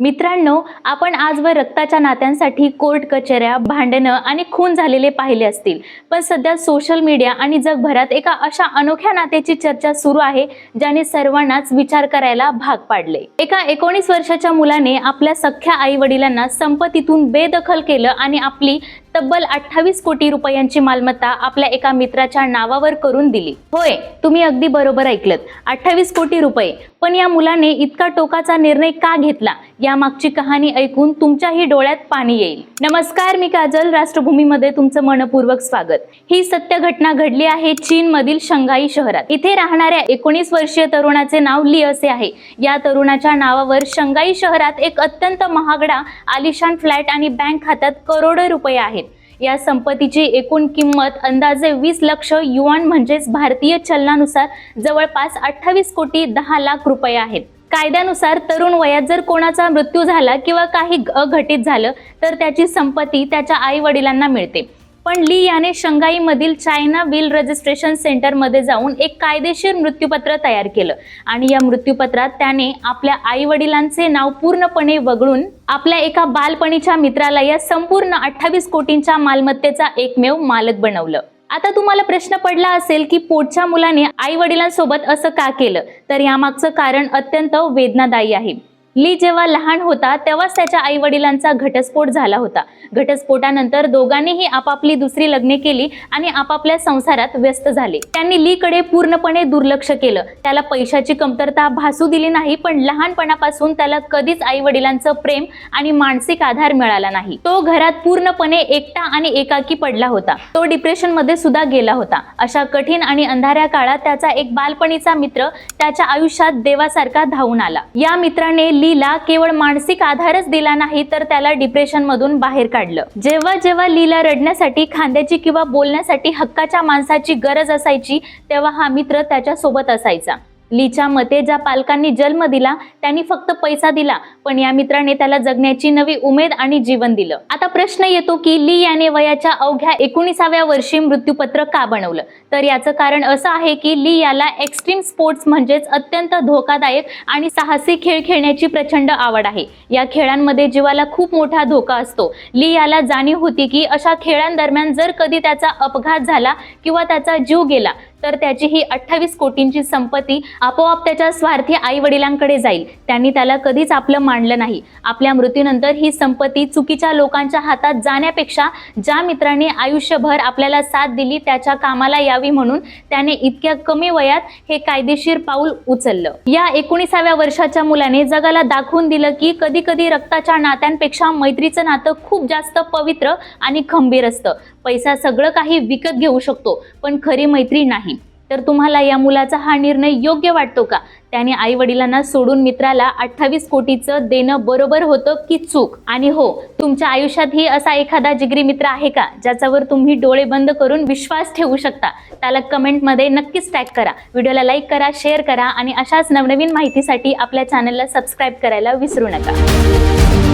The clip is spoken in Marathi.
मित्रांनो, आपण आजवर रक्ताच्या नात्यांसाठी कोर्ट कचेऱ्या, भांडणं आणि खून झालेले पाहिले असतील. पण सध्या सोशल मीडिया आणि जगभरात एका अशा अनोख्या नात्याची चर्चा सुरू आहे ज्याने सर्वांनाच विचार करायला भाग पाडले. एका 19 वर्षाच्या मुलाने आपल्या सख्ख्या आई वडिलांना संपत्तीतून बेदखल केलं आणि आपली तब्बल 28 कोटी रुपयांची मालमत्ता आपल्या एका मित्राच्या नावावर करून दिली. होय, तुम्ही अगदी बरोबर ऐकलत, 28 कोटी रुपये. पण या मुलाने इतका टोकाचा निर्णय का घेतला, यामागची कहाणी ऐकून तुमच्याही डोळ्यात पाणी येईल. नमस्कार, मी काजल. राष्ट्रभूमीमध्ये तुमचं मनपूर्वक स्वागत. ही सत्य घटना घडली आहे चीनमधील शंघाई शहरात. इथे राहणाऱ्या 19 वर्षीय तरुणाचे नाव ली असे आहे. या तरुणाच्या नावावर शंघाई शहरात एक अत्यंत महागडा आलिशान फ्लॅट आणि बँक खात्यात करोडो रुपये आहेत. या संपत्तीची एकूण किंमत अंदाजे 20 लक्ष युआन म्हणजेच भारतीय चलनानुसार जवळपास 28 कोटी 10 लाख रुपये आहेत. कायद्यानुसार तरुण वयात जर कोणाचा मृत्यू झाला किंवा काही अघटित झालं तर त्याची संपत्ती त्याच्या आई वडिलांना मिळते. पण ली याने शंघाईमधील चायना विल रजिस्ट्रेशन सेंटरमध्ये जाऊन एक कायदेशीर मृत्यूपत्र तयार केलं आणि या मृत्यूपत्रात त्याने आपल्या आई वडिलांचे नाव पूर्णपणे वगळून आपल्या एका बालपणीच्या मित्राला या संपूर्ण 28 कोटींच्या मालमत्तेचा एकमेव मालक बनवलं. आता तुम्हाला प्रश्न पडला असेल की पोटच्या मुलाने आई वडिलांसोबत असं का केलं, तर यामागचं कारण अत्यंत वेदनादायी आहे. ली जेव्हा लहान होता तेव्हाच त्याच्या आई वडिलांचा घटस्फोट झाला होता. घटस्फोटानंतर दोघांनीही आपापली दुसरी लग्ने केली आणि आपापल्या संसारात व्यस्त झाले. त्यांनी लीकडे पूर्णपणे दुर्लक्ष केलं. त्याला पैशाची कमतरता भासू दिली नाही, पण लहानपणापासून त्याला कधीच आई वडिलांचं प्रेम आणि मानसिक आधार मिळाला नाही. तो घरात पूर्णपणे एकटा आणि एकाकी पडला होता. तो डिप्रेशन मध्ये सुद्धा गेला होता. अशा कठीण आणि अंधाऱ्या काळात त्याचा एक बालपणीचा मित्र त्याच्या आयुष्यात देवासारखा धावून आला. या मित्राने लीला केवळ मानसिक आधारच दिला नाही तर त्याला डिप्रेशन मधून बाहेर काढलं. जेव्हा जेव्हा लीला रडण्यासाठी, खांद्याची किंवा बोलण्यासाठी हक्काच्या माणसाची गरज असायची तेव्हा हा मित्र त्याच्या सोबत असायचा. लीच्या मते ज्या पालकांनी जन्म दिला त्यांनी फक्त पैसा दिला, पण या मित्राने त्याला जगण्याची नवी उमेद आणि जीवन दिलं. आता प्रश्न येतो की ली याने वयाच्या अवघ्या 19व्या वर्षी मृत्यूपत्र का बनवलं, तर याचं कारण असं आहे की ली याला एक्स्ट्रीम स्पोर्ट्स म्हणजेच अत्यंत धोकादायक आणि साहसी खेळ खेळण्याची प्रचंड आवड आहे. या खेळांमध्ये जीवाला खूप मोठा धोका असतो. ली याला जाणीव होती की अशा खेळांदरम्यान जर कधी त्याचा अपघात झाला किंवा त्याचा जीव गेला तर त्याची ही 28 कोटींची संपत्ती आपोआप त्याच्या स्वार्थी आई वडिलांकडे जाईल. त्यांनी त्याला कधीच आपलं मानलं नाही. आपल्या मृत्यूनंतर ही संपत्ती चुकीच्या लोकांच्या हातात जाण्यापेक्षा ज्या मित्राने आयुष्यभर आपल्याला साथ दिली त्याच्या कामाला यावी म्हणून त्याने इतक्या कमी वयात हे कायदेशीर पाऊल उचललं. या 19व्या वर्षाच्या मुलाने जगाला दाखवून दिलं की कधी कधी रक्ताच्या नात्यांपेक्षा मैत्रीचं नातं खूप जास्त पवित्र आणि खंबीर असतं. पैसा सगळं काही विकत घेऊ शकतो, पण खरी मैत्री नाही. तर तुम्हाला या मुलाचा हा निर्णय योग्य वाटतो का? त्याने आई वडिलांना सोडून मित्राला 28 कोटीचं देणं बरोबर होतं की चूक? आणि हो, तुमच्या आयुष्यातही असा एखादा जिगरी मित्र आहे का ज्याच्यावर तुम्ही डोळे बंद करून विश्वास ठेवू शकता? त्याला कमेंटमध्ये नक्कीच टॅग करा. व्हिडिओला लाईक करा, शेअर करा आणि अशाच नवनवीन माहितीसाठी आपल्या चॅनलला सबस्क्राईब करायला विसरू नका.